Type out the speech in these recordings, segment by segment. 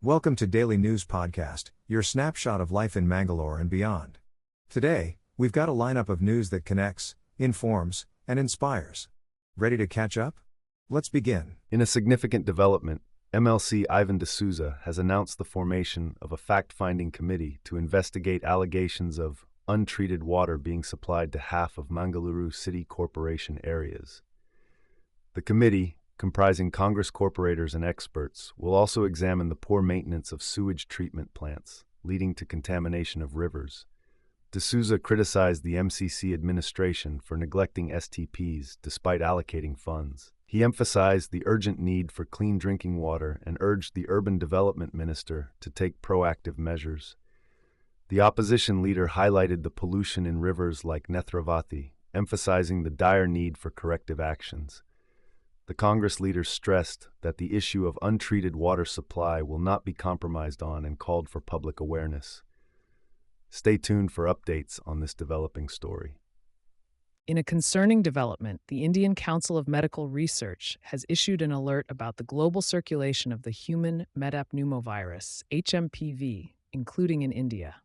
Welcome to Daily News Podcast, your snapshot of life in Mangalore and beyond. Today, we've got a lineup of news that connects, informs, and inspires. Ready to catch up? Let's begin. In a significant development, MLC Ivan D'Souza has announced the formation of a fact-finding committee to investigate allegations of untreated water being supplied to half of Mangalore City Corporation areas. The committee, comprising Congress corporators and experts, will also examine the poor maintenance of sewage treatment plants, leading to contamination of rivers. D'Souza criticized the MCC administration for neglecting STPs despite allocating funds. He emphasized the urgent need for clean drinking water and urged the Urban Development Minister to take proactive measures. The opposition leader highlighted the pollution in rivers like Nethravathi, emphasizing the dire need for corrective actions. The Congress leader stressed that the issue of untreated water supply will not be compromised on and called for public awareness. Stay tuned for updates on this developing story. In a concerning development, the Indian Council of Medical Research has issued an alert about the global circulation of the human metapneumovirus, HMPV, including in India.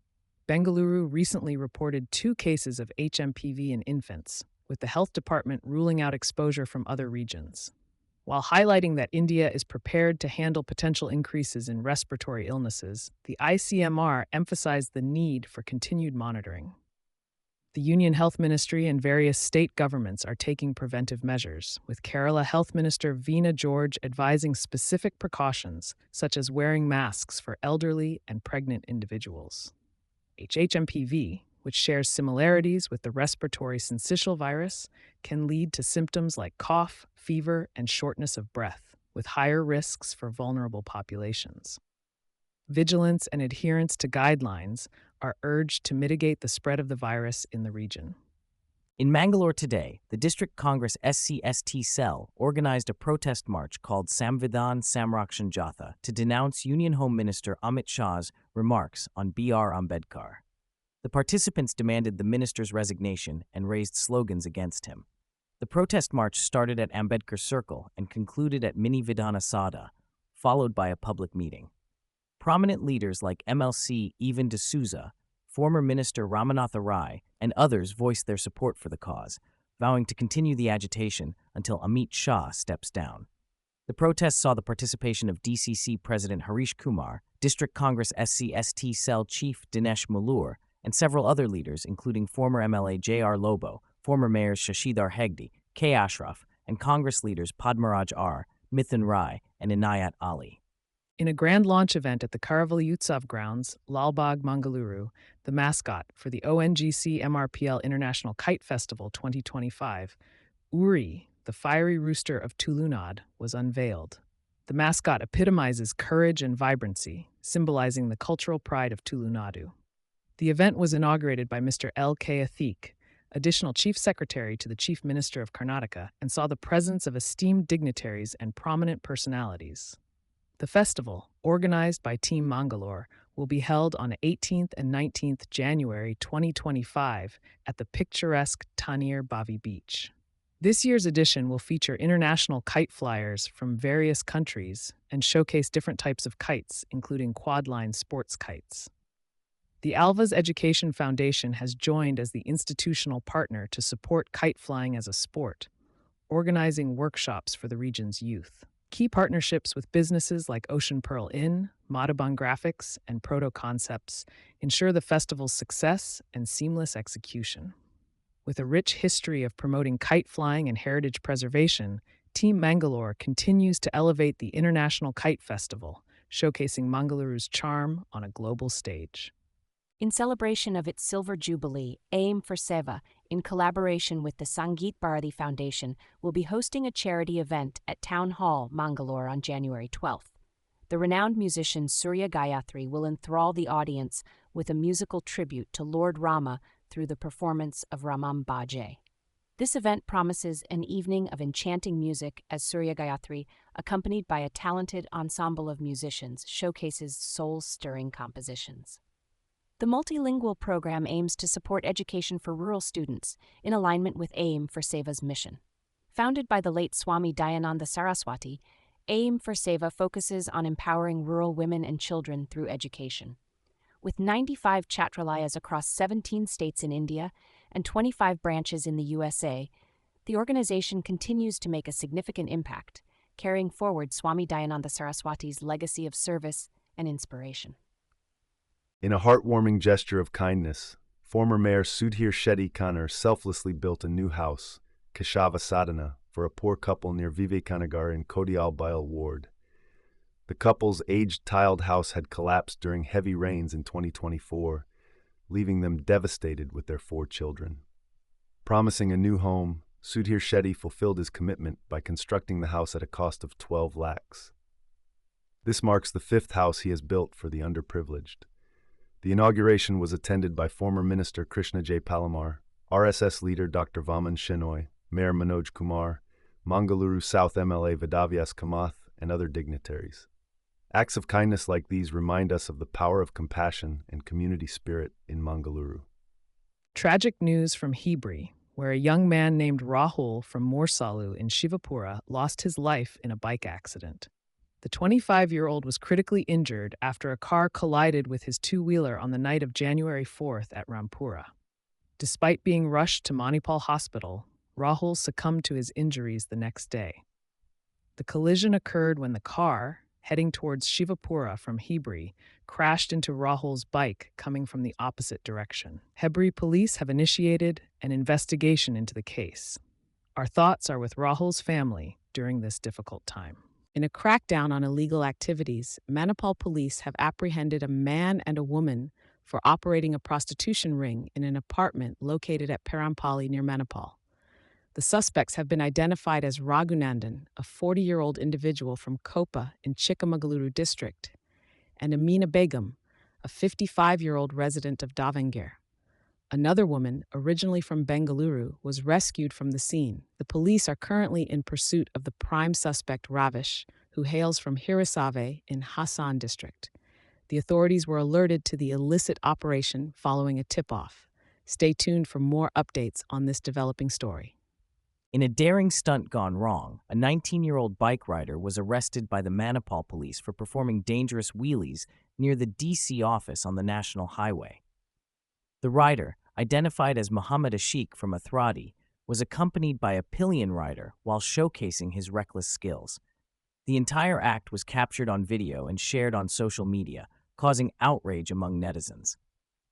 Bengaluru recently reported 2 cases of HMPV in infants, with the health department ruling out exposure from other regions. While highlighting that India is prepared to handle potential increases in respiratory illnesses, the ICMR emphasized the need for continued monitoring. The Union Health Ministry and various state governments are taking preventive measures, with Kerala Health Minister Veena George advising specific precautions, such as wearing masks for elderly and pregnant individuals. HMPV, which shares similarities with the respiratory syncytial virus, can lead to symptoms like cough, fever, and shortness of breath, with higher risks for vulnerable populations. Vigilance and adherence to guidelines are urged to mitigate the spread of the virus in the region. In Mangalore today, the District Congress SC/ST cell organized a protest march called Samvidhan Samrakshan Jatha to denounce Union Home Minister Amit Shah's remarks on B.R. Ambedkar. The participants demanded the minister's resignation and raised slogans against him. The protest march started at Ambedkar Circle and concluded at Mini Vidhana Sada, followed by a public meeting. Prominent leaders like MLC Ivan D'Souza, former Minister Ramanatha Rai, and others voiced their support for the cause, vowing to continue the agitation until Amit Shah steps down. The protests saw the participation of DCC President Harish Kumar, District Congress SC/ST cell Chief Dinesh Malur, and several other leaders, including former MLA J.R. Lobo, former mayors Shashidhar Hegde, K. Ashraf, and Congress leaders Padmaraj R., Mithun Rai, and Inayat Ali. In a grand launch event at the Karaval Utsav grounds, Lalbagh, Mangaluru, the mascot for the ONGC MRPL International Kite Festival 2025, Uri, the fiery rooster of Tulunad, was unveiled. The mascot epitomizes courage and vibrancy, symbolizing the cultural pride of Tulunadu. The event was inaugurated by Mr. L.K. Athik, Additional Chief Secretary to the Chief Minister of Karnataka, and saw the presence of esteemed dignitaries and prominent personalities. The festival, organized by Team Mangalore, will be held on 18th and 19th January 2025 at the picturesque Tanir Bavi Beach. This year's edition will feature international kite flyers from various countries and showcase different types of kites, including quad-line sports kites. The Alva's Education Foundation has joined as the institutional partner to support kite flying as a sport, organizing workshops for the region's youth. Key partnerships with businesses like Ocean Pearl Inn, Madhaban Graphics, and Proto Concepts ensure the festival's success and seamless execution. With a rich history of promoting kite flying and heritage preservation, Team Mangalore continues to elevate the International Kite Festival, showcasing Mangaluru's charm on a global stage. In celebration of its Silver Jubilee, Aim for Seva, in collaboration with the Sangeet Bharati Foundation, will be hosting a charity event at Town Hall, Mangalore on January 12th. The renowned musician Surya Gayatri will enthrall the audience with a musical tribute to Lord Rama through the performance of Ramam Bhaje. This event promises an evening of enchanting music as Surya Gayatri, accompanied by a talented ensemble of musicians, showcases soul-stirring compositions. The multilingual program aims to support education for rural students in alignment with AIM for Seva's mission. Founded by the late Swami Dayananda Saraswati, AIM for Seva focuses on empowering rural women and children through education. With 95 chhatralayas across 17 states in India and 25 branches in the USA, the organization continues to make a significant impact, carrying forward Swami Dayananda Saraswati's legacy of service and inspiration. In a heartwarming gesture of kindness, former Mayor Sudhir Shetty Kanner selflessly built a new house, Keshava Sadhana, for a poor couple near Vivekananagar in Kodial Bail ward. The couple's aged tiled house had collapsed during heavy rains in 2024, leaving them devastated with their 4 children. Promising a new home, Sudhir Shetty fulfilled his commitment by constructing the house at a cost of 12 lakhs. This marks the 5th house he has built for the underprivileged. The inauguration was attended by former Minister Krishna J. Palomar, RSS leader Dr. Vaman Shenoy, Mayor Manoj Kumar, Mangaluru South MLA Vedavyas Kamath, and other dignitaries. Acts of kindness like these remind us of the power of compassion and community spirit in Mangaluru. Tragic news from Hebri, where a young man named Rahul from Morsalu in Shivapura lost his life in a bike accident. The 25-year-old was critically injured after a car collided with his two-wheeler on the night of January 4th at Rampura. Despite being rushed to Manipal Hospital, Rahul succumbed to his injuries the next day. The collision occurred when the car, heading towards Shivapura from Hebri, crashed into Rahul's bike coming from the opposite direction. Hebri police have initiated an investigation into the case. Our thoughts are with Rahul's family during this difficult time. In a crackdown on illegal activities, Manipal police have apprehended a man and a woman for operating a prostitution ring in an apartment located at Perampalli near Manipal. The suspects have been identified as Raghunandan, a 40-year-old individual from Kopa in Chikmagaluru district, and Amina Begum, a 55-year-old resident of Davangere. Another woman, originally from Bengaluru, was rescued from the scene. The police are currently in pursuit of the prime suspect Ravish, who hails from Hirisave in Hassan district. The authorities were alerted to the illicit operation following a tip-off. Stay tuned for more updates on this developing story. In a daring stunt gone wrong, a 19-year-old bike rider was arrested by the Manipal police for performing dangerous wheelies near the DC office on the National Highway. The rider, identified as Muhammad Ashik from Athradi, was accompanied by a pillion rider while showcasing his reckless skills. The entire act was captured on video and shared on social media, causing outrage among netizens.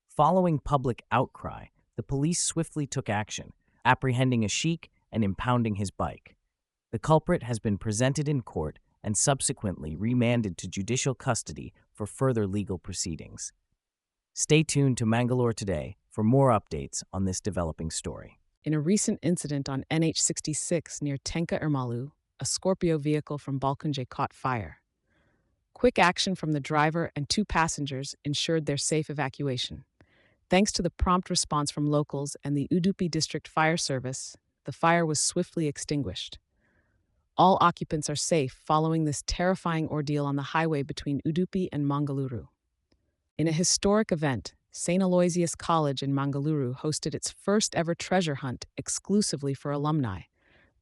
Following public outcry, the police swiftly took action, apprehending Ashik and impounding his bike. The culprit has been presented in court and subsequently remanded to judicial custody for further legal proceedings. Stay tuned to Mangalore Today for more updates on this developing story. In a recent incident on NH66 near Tenka Ermalu, a Scorpio vehicle from Balkunje caught fire. Quick action from the driver and 2 passengers ensured their safe evacuation. Thanks to the prompt response from locals and the Udupi District Fire Service, the fire was swiftly extinguished. All occupants are safe following this terrifying ordeal on the highway between Udupi and Mangaluru. In a historic event, St. Aloysius College in Mangaluru hosted its first ever treasure hunt exclusively for alumni,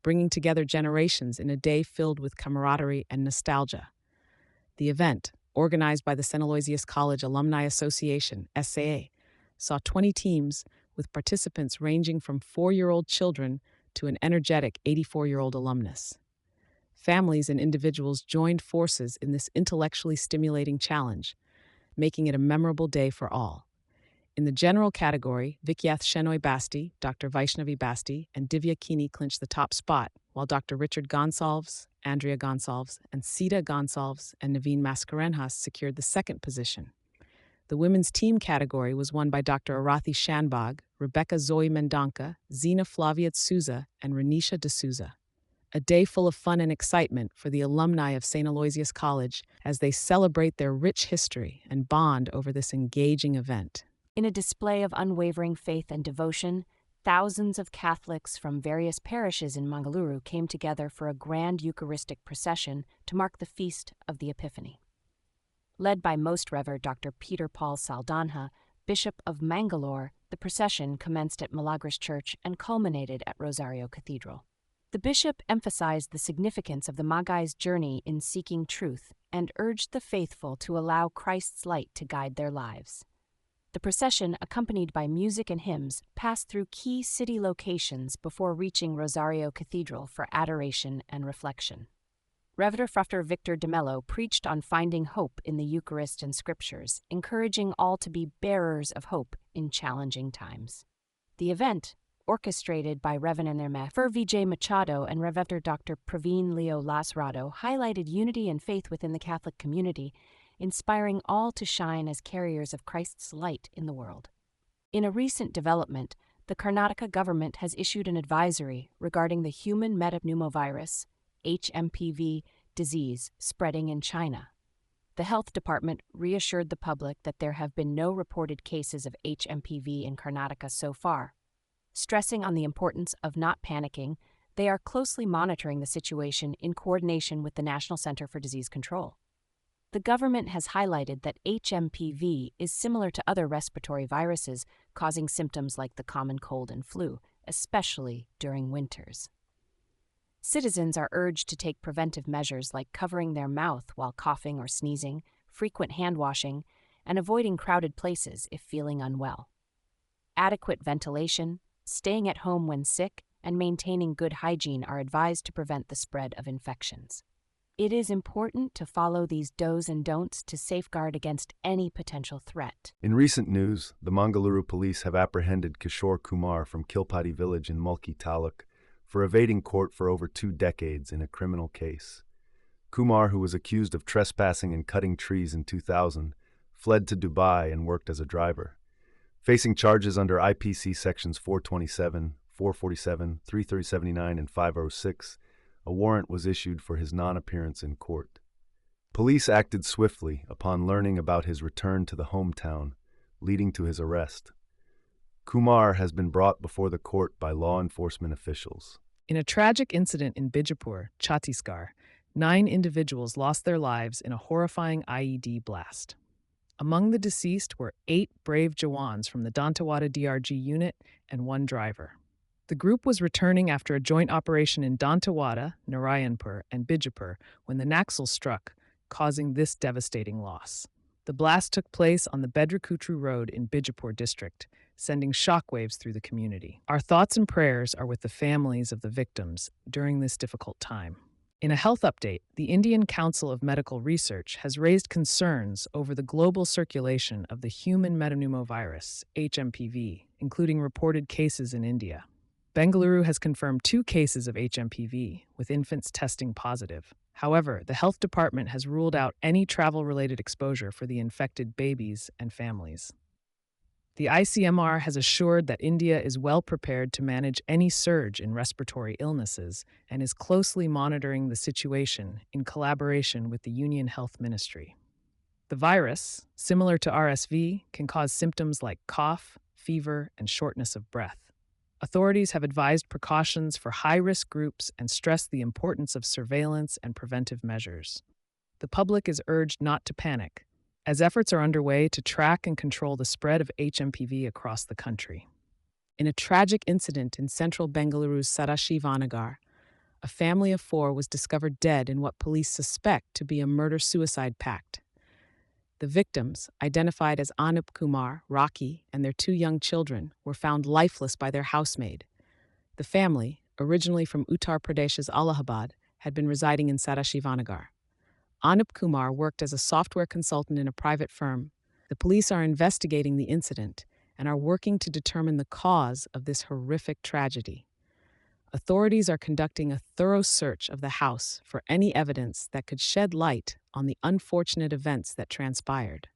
bringing together generations in a day filled with camaraderie and nostalgia. The event, organized by the St. Aloysius College Alumni Association, SAA, saw 20 teams with participants ranging from 4-year-old children to an energetic 84-year-old alumnus. Families and individuals joined forces in this intellectually stimulating challenge, making it a memorable day for all. In the general category, Vikyath Shenoy Basti, Dr. Vaishnavi Basti, and Divya Kini clinched the top spot, while Dr. Richard Gonsalves, Andrea Gonsalves, and Sita Gonsalves and Naveen Mascarenhas secured the second position. The women's team category was won by Dr. Arathi Shanbag, Rebecca Zoe Mendonca, Zina Flavia Souza, and Renisha D'Souza. A day full of fun and excitement for the alumni of St. Aloysius College as they celebrate their rich history and bond over this engaging event. In a display of unwavering faith and devotion, thousands of Catholics from various parishes in Mangaluru came together for a grand Eucharistic procession to mark the Feast of the Epiphany. Led by Most Reverend Dr. Peter Paul Saldanha, Bishop of Mangalore, the procession commenced at Milagros Church and culminated at Rosario Cathedral. The bishop emphasized the significance of the Magi's journey in seeking truth and urged the faithful to allow Christ's light to guide their lives. The procession, accompanied by music and hymns, passed through key city locations before reaching Rosario Cathedral for adoration and reflection. Reverend Father Victor de Mello preached on finding hope in the Eucharist and Scriptures, encouraging all to be bearers of hope in challenging times. The event, orchestrated by Reverend Fer Vijay Machado and Reverend Dr. Praveen Leo Lasrado, highlighted unity and faith within the Catholic community, inspiring all to shine as carriers of Christ's light in the world. In a recent development, the Karnataka government has issued an advisory regarding the human metapneumovirus, HMPV, disease spreading in China. The health department reassured the public that there have been no reported cases of HMPV in Karnataka so far. Stressing on the importance of not panicking, they are closely monitoring the situation in coordination with the National Center for Disease Control. The government has highlighted that HMPV is similar to other respiratory viruses, causing symptoms like the common cold and flu, especially during winters. Citizens are urged to take preventive measures like covering their mouth while coughing or sneezing, frequent hand washing, and avoiding crowded places if feeling unwell. Adequate ventilation, staying at home when sick, and maintaining good hygiene are advised to prevent the spread of infections. It is important to follow these do's and don'ts to safeguard against any potential threat. In recent news, the Mangalore police have apprehended Kishore Kumar from Kilpati village in Mulki Taluk for evading court for over 2 decades in a criminal case. Kumar, who was accused of trespassing and cutting trees in 2000, fled to Dubai and worked as a driver. Facing charges under IPC sections 427, 447, 33079, and 506, a warrant was issued for his non-appearance in court. Police acted swiftly upon learning about his return to the hometown, leading to his arrest. Kumar has been brought before the court by law enforcement officials. In a tragic incident in Bijapur, Chhattisgarh, 9 individuals lost their lives in a horrifying IED blast. Among the deceased were 8 brave Jawans from the Dantewada DRG unit and 1 driver. The group was returning after a joint operation in Dantewada, Narayanpur, and Bijapur when the Naxals struck, causing this devastating loss. The blast took place on the Bedrakutru Road in Bijapur district, sending shockwaves through the community. Our thoughts and prayers are with the families of the victims during this difficult time. In a health update, the Indian Council of Medical Research has raised concerns over the global circulation of the human metapneumovirus, HMPV, including reported cases in India. Bengaluru has confirmed 2 cases of HMPV, with infants testing positive. However, the health department has ruled out any travel-related exposure for the infected babies and families. The ICMR has assured that India is well prepared to manage any surge in respiratory illnesses and is closely monitoring the situation in collaboration with the Union Health Ministry. The virus, similar to RSV, can cause symptoms like cough, fever, and shortness of breath. Authorities have advised precautions for high-risk groups and stressed the importance of surveillance and preventive measures. The public is urged not to panic, as efforts are underway to track and control the spread of HMPV across the country. In a tragic incident in central Bengaluru's Sadashivanagar, a family of 4 was discovered dead in what police suspect to be a murder-suicide pact. The victims, identified as Anup Kumar, Rocky, and their 2 young children, were found lifeless by their housemaid. The family, originally from Uttar Pradesh's Allahabad, had been residing in Sadashivanagar. Anup Kumar worked as a software consultant in a private firm. The police are investigating the incident and are working to determine the cause of this horrific tragedy. Authorities are conducting a thorough search of the house for any evidence that could shed light on the unfortunate events that transpired.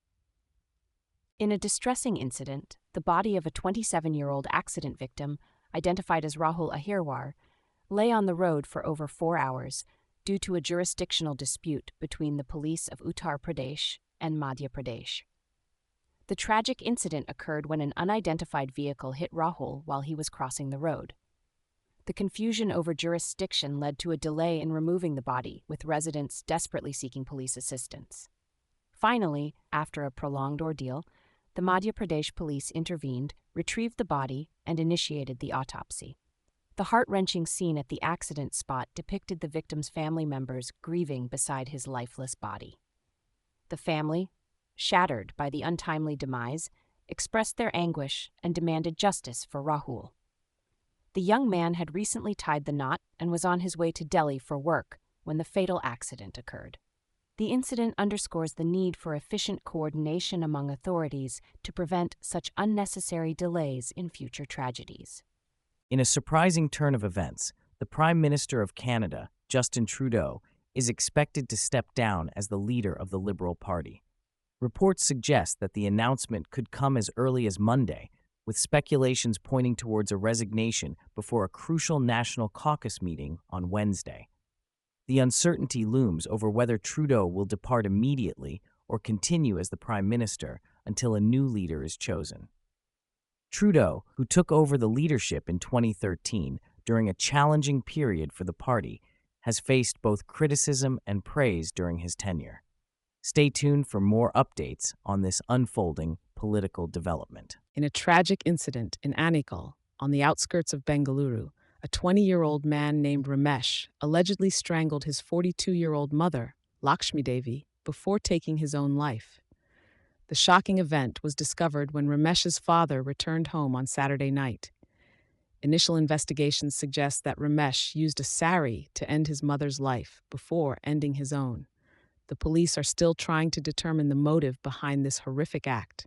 In a distressing incident, the body of a 27-year-old accident victim, identified as Rahul Ahirwar, lay on the road for over 4 hours due to a jurisdictional dispute between the police of Uttar Pradesh and Madhya Pradesh. The tragic incident occurred when an unidentified vehicle hit Rahul while he was crossing the road. The confusion over jurisdiction led to a delay in removing the body, with residents desperately seeking police assistance. Finally, after a prolonged ordeal, the Madhya Pradesh police intervened, retrieved the body, and initiated the autopsy. The heart-wrenching scene at the accident spot depicted the victim's family members grieving beside his lifeless body. The family, shattered by the untimely demise, expressed their anguish and demanded justice for Rahul. The young man had recently tied the knot and was on his way to Delhi for work when the fatal accident occurred. The incident underscores the need for efficient coordination among authorities to prevent such unnecessary delays in future tragedies. In a surprising turn of events, the Prime Minister of Canada, Justin Trudeau, is expected to step down as the leader of the Liberal Party. Reports suggest that the announcement could come as early as Monday, with speculations pointing towards a resignation before a crucial National Caucus meeting on Wednesday. The uncertainty looms over whether Trudeau will depart immediately or continue as the Prime Minister until a new leader is chosen. Trudeau, who took over the leadership in 2013 during a challenging period for the party, has faced both criticism and praise during his tenure. Stay tuned for more updates on this unfolding political development. In a tragic incident in Anikal, on the outskirts of Bengaluru, a 20-year-old man named Ramesh allegedly strangled his 42-year-old mother, Lakshmi Devi, before taking his own life. The shocking event was discovered when Ramesh's father returned home on Saturday night. Initial investigations suggest that Ramesh used a sari to end his mother's life before ending his own. The police are still trying to determine the motive behind this horrific act.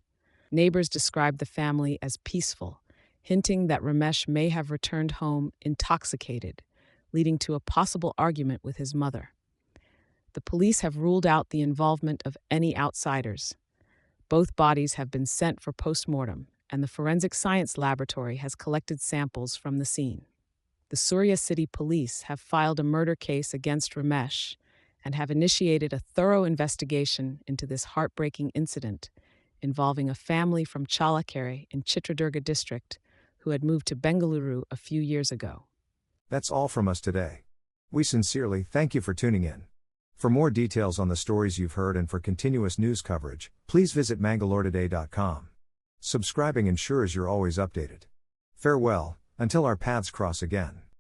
Neighbors describe the family as peaceful, hinting that Ramesh may have returned home intoxicated, leading to a possible argument with his mother. The police have ruled out the involvement of any outsiders. Both bodies have been sent for post-mortem, and the Forensic Science Laboratory has collected samples from the scene. The Surya City Police have filed a murder case against Ramesh and have initiated a thorough investigation into this heartbreaking incident involving a family from Chalakere in Chitradurga district who had moved to Bengaluru a few years ago. That's all from us today. We sincerely thank you for tuning in. For more details on the stories you've heard and for continuous news coverage, please visit mangaloretoday.com. Subscribing ensures you're always updated. Farewell, until our paths cross again.